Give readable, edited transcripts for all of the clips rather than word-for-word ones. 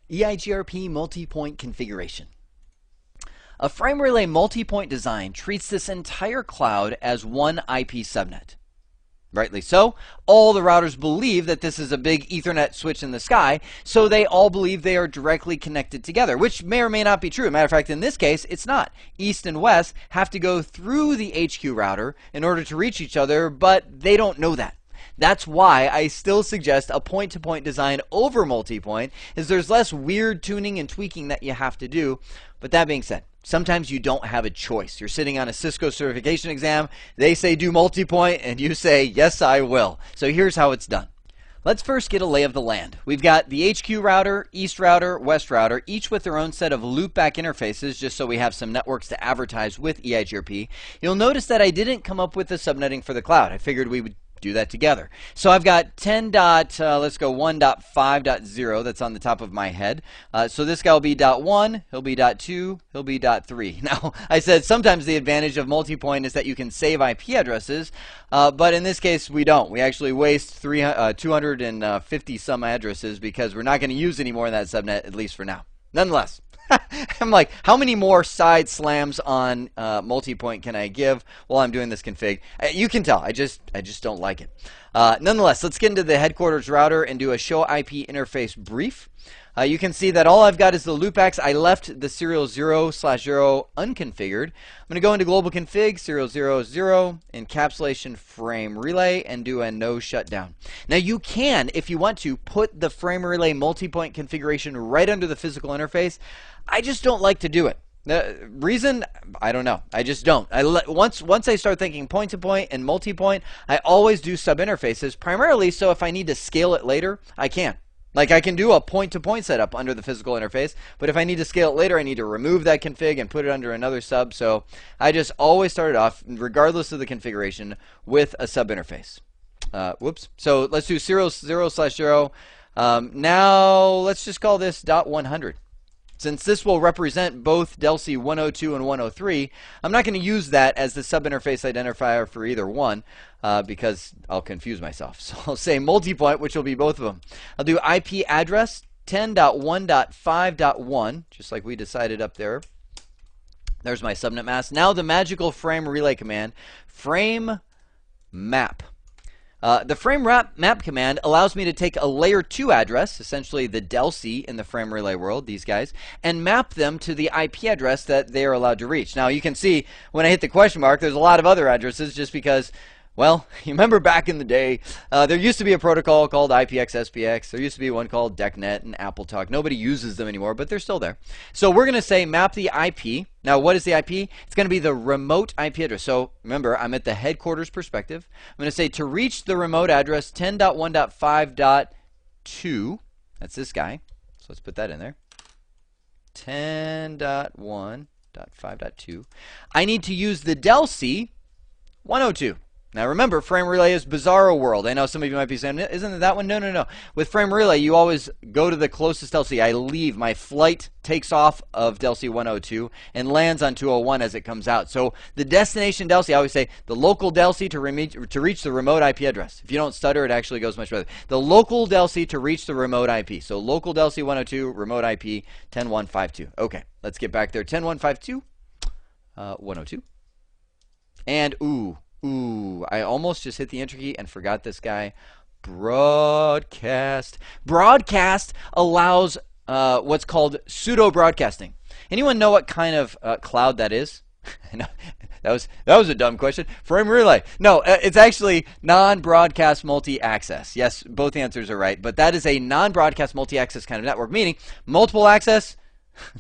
EIGRP multi-point configuration. A frame relay multi-point design treats this entire cloud as one IP subnet. Rightly so. All the routers believe that this is a big Ethernet switch in the sky, so they all believe they are directly connected together, which may or may not be true. Matter of fact, in this case, it's not. East and west have to go through the HQ router in order to reach each other, but they don't know that. That's why I still suggest a point-to-point design over multi-point, is there's less weird tuning and tweaking that you have to do. But that being said, sometimes you don't have a choice. You're sitting on a Cisco certification exam, they say do multi-point, and you say, yes, I will. So here's how it's done. Let's first get a lay of the land. We've got the HQ router, East router, West router, each with their own set of loopback interfaces, just so we have some networks to advertise with EIGRP. You'll notice that I didn't come up with the subnetting for the cloud. I figured we would do that together. So I've got 1.5.0 that's on the top of my head. So this guy will be .1, he'll be .2, he'll be .3. Now, I said sometimes the advantage of multi-point is that you can save IP addresses, but in this case we don't. We actually waste 250 some addresses because we're not going to use any more in that subnet, at least for now. Nonetheless, I'm like, how many more side slams on multi-point can I give while I'm doing this config? You can tell, I just don't like it. Nonetheless, let's get into the headquarters router and do a show IP interface brief. You can see that all I've got is the loopbacks. I left the serial 0/0 unconfigured. I'm going to go into global config, serial 0/0, encapsulation frame relay, and do a no shutdown. Now you can, if you want to, put the frame relay multi-point configuration right under the physical interface. I just don't like to do it. The reason, I don't know. I just don't. Once I start thinking point-to-point and multi-point, I always do sub-interfaces, primarily so if I need to scale it later, I can. Like I can do a point-to-point setup under the physical interface, but if I need to scale it later, I need to remove that config and put it under another sub. So I just always start it off, regardless of the configuration, with a sub-interface. Whoops. So let's do serial 0/0. Now let's just call this .100. Since this will represent both DELC 102 and 103, I'm not going to use that as the sub-interface identifier for either one because I'll confuse myself. So I'll say multi-point, which will be both of them. I'll do IP address 10.1.5.1, just like we decided up there. There's my subnet mask. Now the magical frame relay command, frame map. The frame map command allows me to take a layer 2 address, essentially the DELC in the frame relay world, these guys, and map them to the IP address that they are allowed to reach. Now you can see when I hit the question mark, there's a lot of other addresses just because, well, you remember back in the day, there used to be a protocol called IPX-SPX. There used to be one called DECnet and AppleTalk. Nobody uses them anymore, but they're still there. So we're going to say map the IP. Now, what is the IP? It's going to be the remote IP address. So remember, I'm at the headquarters perspective. I'm going to say to reach the remote address 10.1.5.2. That's this guy. So let's put that in there. 10.1.5.2. I need to use the DELC 102. Now remember, frame relay is bizarro world. I know some of you might be saying, isn't it that one? No, no, no. With frame relay, you always go to the closest DELC. I leave. My flight takes off of DELC 102 and lands on 201 as it comes out. So the destination DELC, I always say the local DELC to reach the remote IP address. If you don't stutter, it actually goes much better. The local DELC to reach the remote IP. So local DELC 102, remote IP 10.1.5.2. Okay, let's get back there. 10.1.5.2, 102. And ooh, I almost just hit the enter key and forgot this guy. Broadcast. Broadcast allows what's called pseudo broadcasting. Anyone know what kind of cloud that is? That was a dumb question. Frame relay. No, it's actually non-broadcast multi-access. Yes, both answers are right, but that is a non-broadcast multi-access kind of network, meaning multiple access,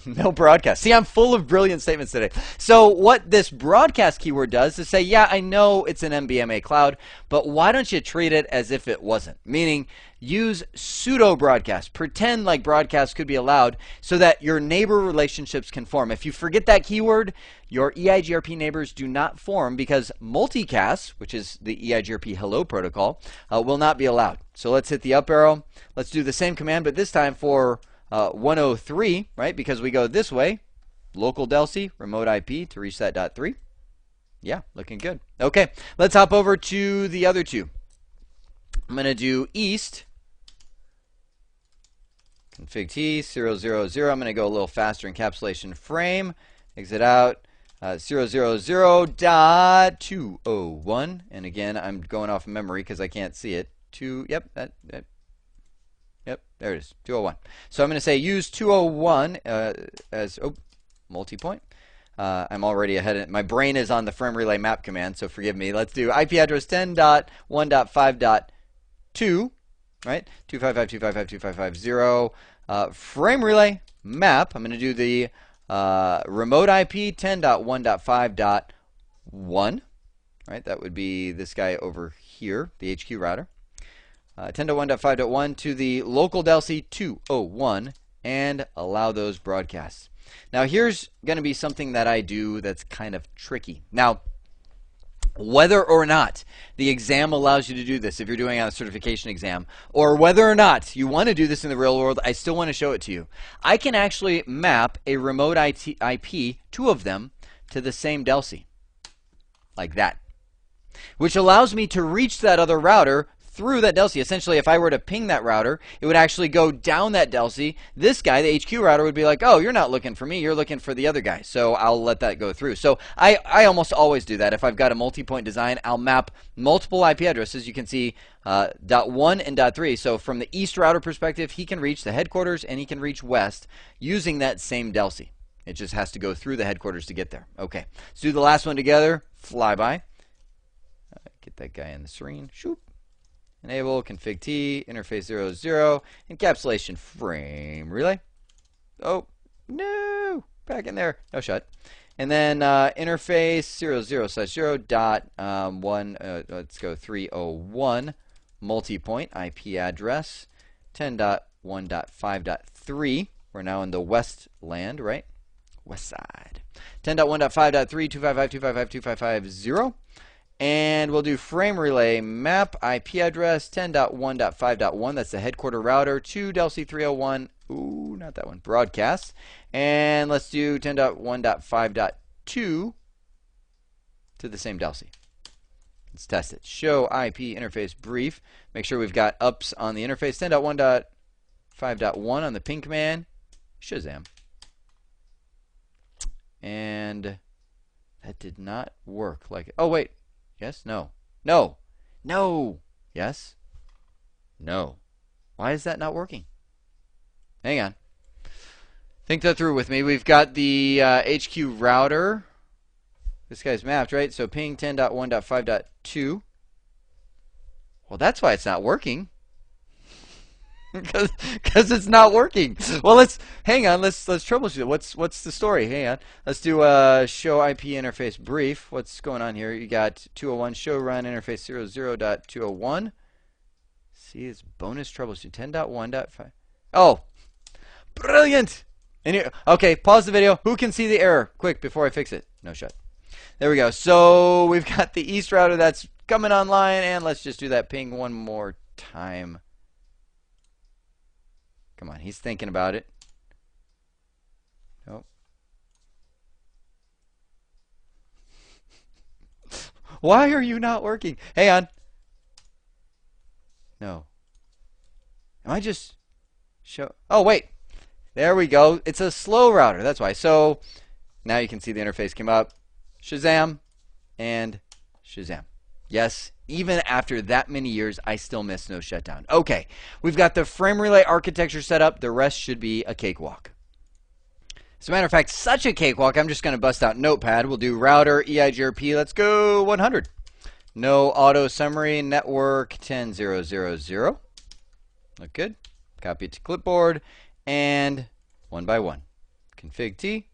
no broadcast. See, I'm full of brilliant statements today. So what this broadcast keyword does is say, yeah, I know it's an MBMA cloud, but why don't you treat it as if it wasn't? Meaning, use pseudo broadcast. Pretend like broadcast could be allowed so that your neighbor relationships can form. If you forget that keyword, your EIGRP neighbors do not form because multicast, which is the EIGRP hello protocol, will not be allowed. So let's hit the up arrow. Let's do the same command, but this time for 103, right? Because we go this way, local DELC, remote IP to reach that .3. Yeah, looking good. Okay, let's hop over to the other two. I'm going to do east config T, 0, 0, 0. I'm going to go a little faster, encapsulation frame, exit out, 0, 0, 0 dot 201. And again, I'm going off memory because I can't see it. Yep, yep, there it is, 201. So I'm going to say use 201 as multipoint. I'm already ahead. My brain is on the frame relay map command, so forgive me. Let's do IP address 10.1.5.2, right? 255.255.255.0. Frame relay map. I'm going to do the remote IP 10.1.5.1, right? That would be this guy over here, the HQ router. 10.1.5.1 to the local DELC 201 and allow those broadcasts. Now here's going to be something that I do that's kind of tricky. Now, whether or not the exam allows you to do this, if you're doing a certification exam, or whether or not you want to do this in the real world, I still want to show it to you. I can actually map a remote IP, two of them, to the same DELC, like that, which allows me to reach that other router through that DELC. Essentially, if I were to ping that router, it would actually go down that DELC. This guy, the HQ router, would be like, oh, you're not looking for me, you're looking for the other guy. So I'll let that go through. So I almost always do that. If I've got a multi-point design, I'll map multiple IP addresses. You can see .1 and .3. So from the east router perspective, he can reach the headquarters and he can reach west using that same DELC. It just has to go through the headquarters to get there. Okay, let's do the last one together. Flyby. Get that guy in the screen. Shoop. Enable, config T, interface 0, 0, encapsulation frame relay. Oh, no, back in there, no shut. And then interface 0, 0 / 0 dot 1, let's go 301, multi-point IP address 10.1.5.3. We're now in the west land, right? West side. 10.1.5.3, 255.255.255.0. And we'll do frame relay map IP address 10.1.5.1. That's the headquarter router to DELC 301. Ooh, not that one. Broadcast. And let's do 10.1.5.2 to the same DELC. Let's test it. Show IP interface brief. Make sure we've got ups on the interface. 10.1.5.1 on the ping command. Shazam. And that did not work like it. Oh, wait. Yes? No. No. No. Yes? No. Why is that not working? Hang on. Think that through with me. We've got the HQ router. This guy's mapped, right? So ping 10.1.5.2. Well, that's why it's not working. Because it's not working. Well, let's hang on. Let's troubleshoot it. What's the story? Hang on. Let's do show IP interface brief. What's going on here? You got 201 show run interface 00.201. See, it's bonus troubleshoot 10.1.5. Oh, brilliant! Okay, pause the video. Who can see the error? Quick, before I fix it. No shut. There we go. So we've got the east router that's coming online, and let's just do that ping one more time. Come on, he's thinking about it. Nope. Why are you not working? Hang on. No. Am I just show? Oh, wait. There we go. It's a slow router. That's why. So now you can see the interface came up. Shazam and Shazam. Yes, even after that many years, I still miss no shutdown. Okay, we've got the frame relay architecture set up. The rest should be a cakewalk. As a matter of fact, such a cakewalk, I'm just going to bust out Notepad. We'll do router, EIGRP. Let's go 100. No auto summary, network 10.0.0.0. Look good. Copy it to clipboard, and one by one. Config T.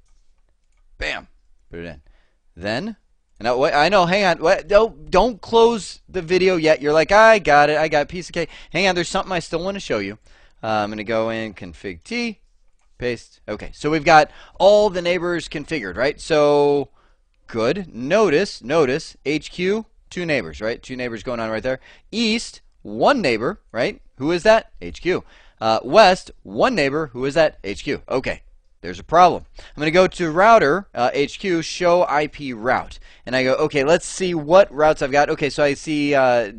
Bam. Put it in. Then... No, wait, I know, hang on. What, don't close the video yet. You're like, I got it. I got a piece of cake. Hang on, there's something I still want to show you. I'm going to go in, config T, paste. Okay, so we've got all the neighbors configured, right? So, good. Notice, HQ, 2 neighbors, right? 2 neighbors going on right there. East, 1 neighbor, right? Who is that? HQ. West, 1 neighbor. Who is that? HQ. Okay, there's a problem. I'm going to go to router, HQ, show IP route. And I go, okay, let's see what routes I've got. Okay, so I see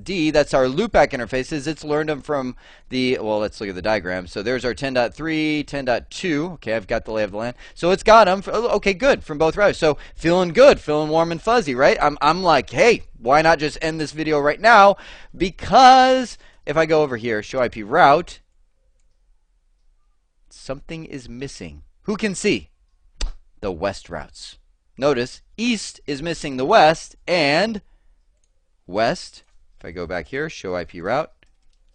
D, that's our loopback interfaces. It's learned them from the, well, let's look at the diagram. So there's our 10.3, 10.2. Okay, I've got the lay of the land. So it's got them. Okay, good, from both routes. So feeling good, feeling warm and fuzzy, right? I'm like, hey, why not just end this video right now? Because if I go over here, show IP route, something is missing. Who can see? The west routes. Notice, east is missing the west, and west, if I go back here, show IP route,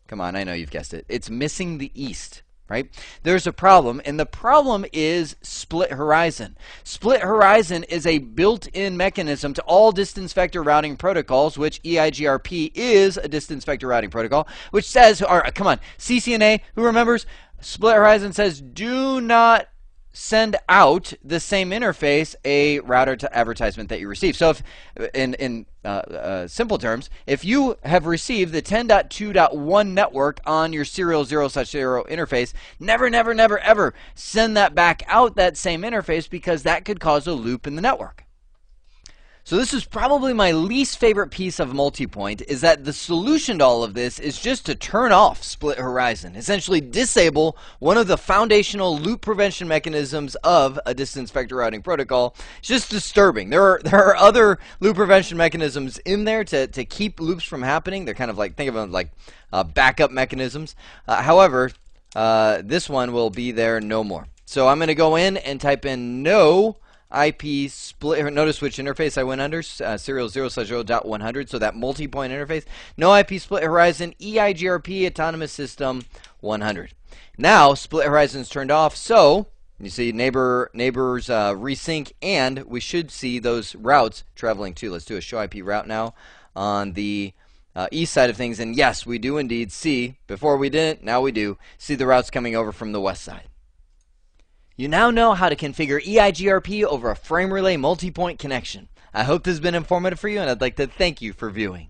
come on, I know you've guessed it. It's missing the east, right? There's a problem, and the problem is split horizon. Split horizon is a built-in mechanism to all distance vector routing protocols, which EIGRP is a distance vector routing protocol, which says, all right, come on, CCNA, who remembers? Split horizon says, do not send out the same interface a router to advertisement that you receive. So if, in simple terms, if you have received the 10.2.1 network on your serial 0/0 interface, never, never, never, ever send that back out that same interface, because that could cause a loop in the network. So this is probably my least favorite piece of Multipoint, is that the solution to all of this is just to turn off split horizon, essentially disable one of the foundational loop prevention mechanisms of a distance vector routing protocol. It's just disturbing. There are other loop prevention mechanisms in there to keep loops from happening. They're kind of like, think of them like backup mechanisms. However, this one will be there no more. So I'm going to go in and type in no IP split. Notice which interface I went under, serial 0/0.100, so that multi-point interface. No IP split horizon, EIGRP autonomous system 100. Now split horizon is turned off, so you see neighbors resync, and we should see those routes traveling too. Let's do a show IP route now on the east side of things, and yes, we do indeed see, before we didn't, now we do, see the routes coming over from the west side. You now know how to configure EIGRP over a frame relay multi-point connection. I hope this has been informative for you, and I'd like to thank you for viewing.